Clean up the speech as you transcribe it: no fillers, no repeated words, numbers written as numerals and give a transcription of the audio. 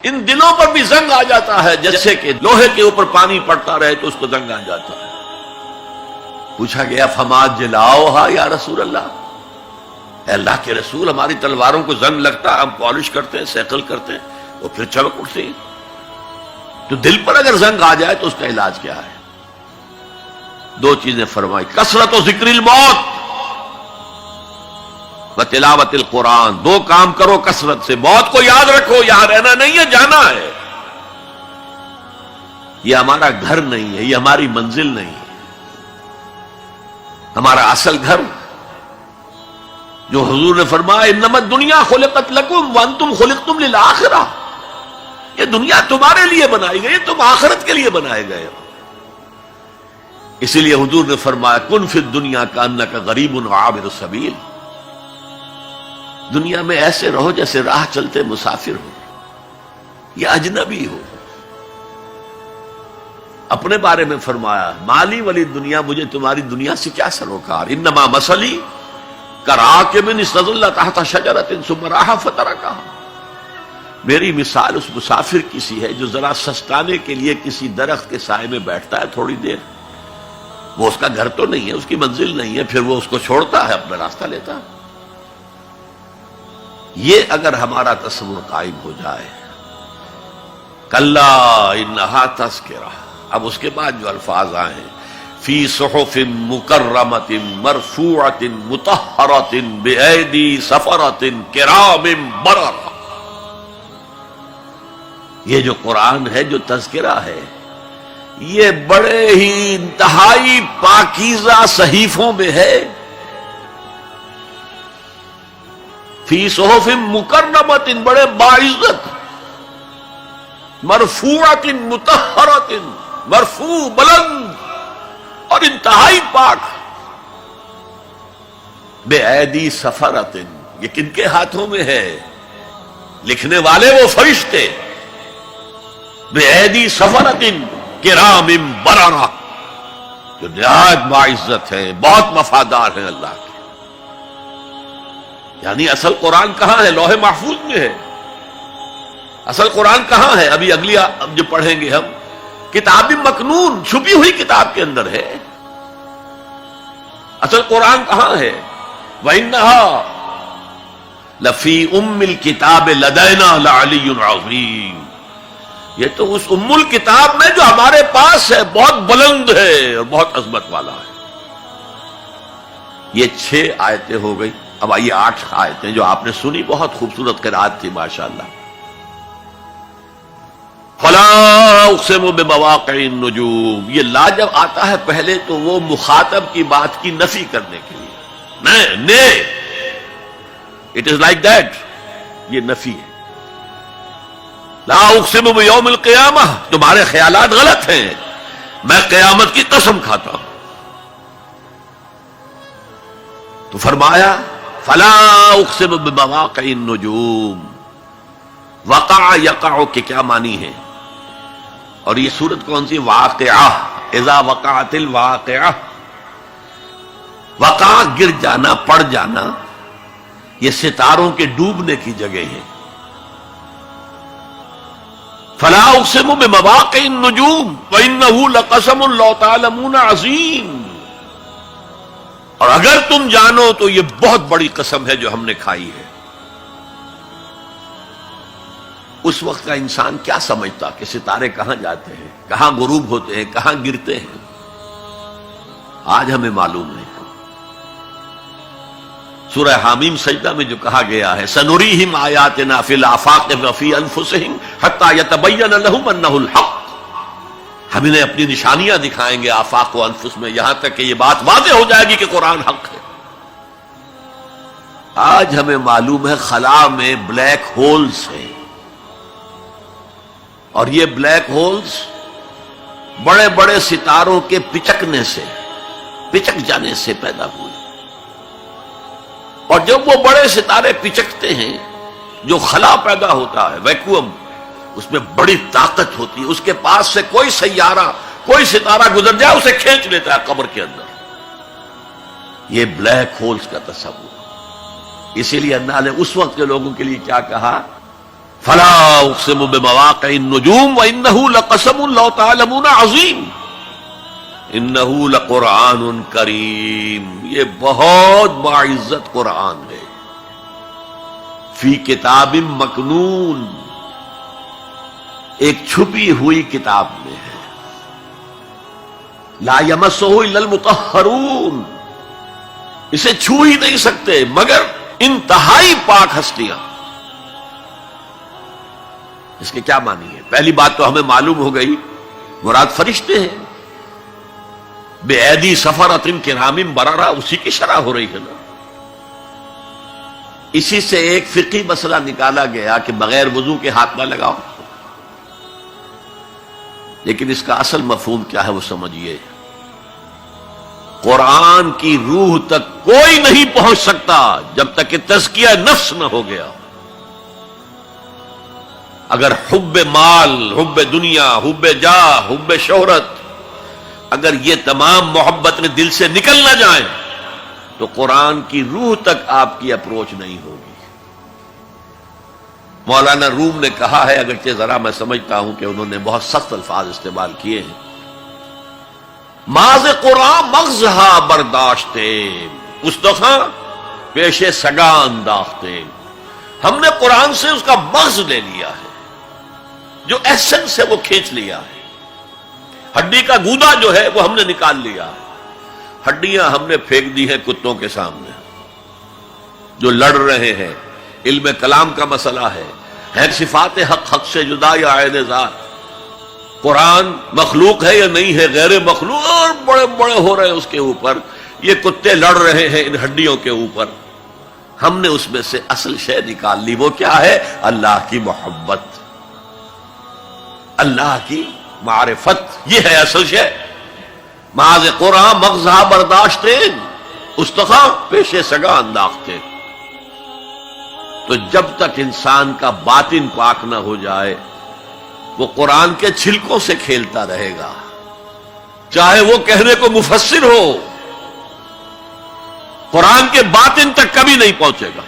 ان دلوں پر بھی زنگ آ جاتا ہے جیسے کہ لوہے کے اوپر پانی پڑتا رہے تو اس کو زنگ آ جاتا ہے۔ پوچھا گیا فما جلاؤہا یا رسول اللہ، اے اللہ کے رسول ہماری تلواروں کو زنگ لگتا، ہم پالش کرتے ہیں، سیکل کرتے ہیں، وہ پھر چمک اٹھتے ہیں۔ تو دل پر اگر زنگ آ جائے تو اس کا علاج کیا ہے؟ دو چیزیں فرمائی، کثرت و ذکر الموت و تلاوت القرآن۔ دو کام کرو کثرت سے، موت کو یاد رکھو، یہاں رہنا نہیں ہے، جانا ہے۔ یہ ہمارا گھر نہیں ہے، یہ ہماری منزل نہیں ہے۔ ہمارا اصل گھر جو حضور نے فرمایا انما الدنیا خلقت لکم وانتم خلقتم للآخرہ، یہ دنیا تمہارے لیے بنائی گئی، تم آخرت کے لیے بنائے گئے ہو۔ اسی لیے حضور نے فرمایا کن فی الدنیا کانک غریب وعابر السبیل، دنیا میں ایسے رہو جیسے راہ چلتے مسافر ہو یا اجنبی ہو۔ اپنے بارے میں فرمایا مالی ولی دنیا، مجھے تمہاری دنیا سے کیا سروکار، انما مثلی کراکب استظل تحت شجرۃ ثم راح فترکھا، میری مثال اس مسافر کی سی ہے جو ذرا سستانے کے لیے کسی درخت کے سائے میں بیٹھتا ہے تھوڑی دیر، وہ اس کا گھر تو نہیں ہے، اس کی منزل نہیں ہے، پھر وہ اس کو چھوڑتا ہے، اپنا راستہ لیتا ہے۔ یہ اگر ہمارا تصور قائم ہو جائے، کلا انہا تذکرہ، اب اس کے بعد جو الفاظ آئے ہیں فی صحف مکرمۃ مرفوعۃ مطہرۃ بایدی سفرۃ کرام بررہ، یہ جو قرآن ہے، جو تذکرہ ہے، یہ بڑے ہی انتہائی پاکیزہ صحیفوں میں ہے۔ فی صحف مکرمۃ، بڑے باعزت، مرفوعۃ مطہرۃ، مرفوع بلند اور انتہائی پاک، بے ایدی سفرۃ، یہ کن کے ہاتھوں میں ہے؟ لکھنے والے وہ فرشتے، بے ایدی سفرۃ کرام بررہ، جو نہایت باعزت ہیں، بہت وفادار ہیں اللہ کے۔ یعنی اصل قرآن کہاں ہے؟ لوح محفوظ میں ہے۔ اصل قرآن کہاں ہے؟ ابھی اگلی اب جو پڑھیں گے ہم، کتاب مکنون، چھپی ہوئی کتاب کے اندر ہے۔ اصل قرآن کہاں ہے؟ وَإِنَّهَا لَفِي أُمِّ الْكِتَابِ لَدَيْنَا لَعَلِيٌّ عَظِيمٌ، یہ تو اس ام الکتاب میں جو ہمارے پاس ہے، بہت بلند ہے اور بہت عظمت والا ہے۔ یہ 6 آیتیں ہو گئی، اب آئیے 8 آیتیں جو آپ نے سنی، بہت خوبصورت قرات تھی ماشاءاللہ۔ فلا اقسم بمواقع النجوم، یہ لا جب آتا ہے پہلے تو وہ مخاطب کی بات کی نفی کرنے کے لیے، اٹ از لائک دیٹ، یہ نفی ہے۔ لا اقسم بیوم القیامہ، تمہارے خیالات غلط ہیں، میں قیامت کی قسم کھاتا ہوں۔ تو فرمایا فلا اقسم بمواقع النجوم، وقع یقع کے کیا معنی ہے؟ اور یہ سورت کون سی؟ واقعہ، اذا وقعت الواقعہ، وقع گر جانا، پڑ جانا، یہ ستاروں کے ڈوبنے کی جگہ ہے۔ فلا اقسم بمواقع النجوم وانه لقسم لو تعلمون عظیم، اور اگر تم جانو تو یہ بہت بڑی قسم ہے جو ہم نے کھائی ہے۔ اس وقت کا انسان کیا سمجھتا کہ ستارے کہاں جاتے ہیں، کہاں غروب ہوتے ہیں، کہاں گرتے ہیں؟ آج ہمیں معلوم ہے۔ سورہ حامیم سجدہ میں جو کہا گیا ہے سنریہم آیاتنا فی الآفاق وفی انفسہم حتی یتبین لہم انہ الحق، ہم انہیں اپنی نشانیاں دکھائیں گے آفاق و انفس میں، یہاں تک کہ یہ بات واضح ہو جائے گی کہ قرآن حق ہے۔ آج ہمیں معلوم ہے خلا میں بلیک ہولز ہیں، اور یہ بلیک ہولز بڑے بڑے ستاروں کے پچکنے سے، پچک جانے سے پیدا ہوئے، اور جب وہ بڑے ستارے پچکتے ہیں، جو خلا پیدا ہوتا ہے، ویکوم، اس میں بڑی طاقت ہوتی ہے، اس کے پاس سے کوئی سیارہ، کوئی ستارہ گزر جائے اسے کھینچ لیتا ہے قبر کے اندر۔ یہ بلیک ہولز کا تصور، اسی لیے اللہ نے اس وقت کے لوگوں کے لیے کیا کہا؟ فلا اقسم بمواقع النجوم وانه لقسم لو تعلمون عظیم انه لقرآن کریم، یہ بہت باعزت قرآن ہے، فی کتاب مکنون، ایک چھپی ہوئی کتاب میں ہے، لا یمسہ الا المطہرون، اسے چھو ہی نہیں سکتے مگر انتہائی پاک ہستیاں۔ اس کے کیا معنی ہے؟ پہلی بات تو ہمیں معلوم ہو گئی، مراد فرشتے ہیں، بے ایدی سفرۃ کرام بررہ، اسی کی شرح ہو رہی ہے نا۔ اسی سے ایک فقہی مسئلہ نکالا گیا کہ بغیر وضو کے ہاتھ نہ لگاؤ، لیکن اس کا اصل مفہوم کیا ہے وہ سمجھیے۔ قرآن کی روح تک کوئی نہیں پہنچ سکتا جب تک کہ تزکیہ نفس نہ ہو گیا۔ اگر حب مال، حب دنیا، حب جاہ، حب شہرت، اگر یہ تمام محبت دل سے نکل نہ جائیں تو قرآن کی روح تک آپ کی اپروچ نہیں ہوگی۔ مولانا روم نے کہا ہے، اگرچہ ذرا میں سمجھتا ہوں کہ انہوں نے بہت سخت الفاظ استعمال کیے ہیں، ماز قرآن مغزہا برداشتے مستخا پیش سگا انداختے، ہم نے قرآن سے اس کا مغز لے لیا ہے، جو ایسنس ہے وہ کھینچ لیا ہے، ہڈی کا گودا جو ہے وہ ہم نے نکال لیا ہے، ہڈیاں ہم نے پھینک دی ہیں کتوں کے سامنے جو لڑ رہے ہیں۔ علم کلام کا مسئلہ ہے صفات حق حق سے جدا یا عین ذات، قرآن مخلوق ہے یا نہیں ہے، غیر مخلوق، اور بڑے بڑے ہو رہے ہیں اس کے اوپر، یہ کتے لڑ رہے ہیں ان ہڈیوں کے اوپر۔ ہم نے اس میں سے اصل شے نکال لی، وہ کیا ہے؟ اللہ کی محبت، اللہ کی معرفت، یہ ہے اصل شے۔ معاذ قرآن مغزہ برداشتے استخا پیش سگا انداختے۔ تو جب تک انسان کا باطن پاک نہ ہو جائے وہ قرآن کے چھلکوں سے کھیلتا رہے گا، چاہے وہ کہنے کو مفسر ہو، قرآن کے باطن تک کبھی نہیں پہنچے گا۔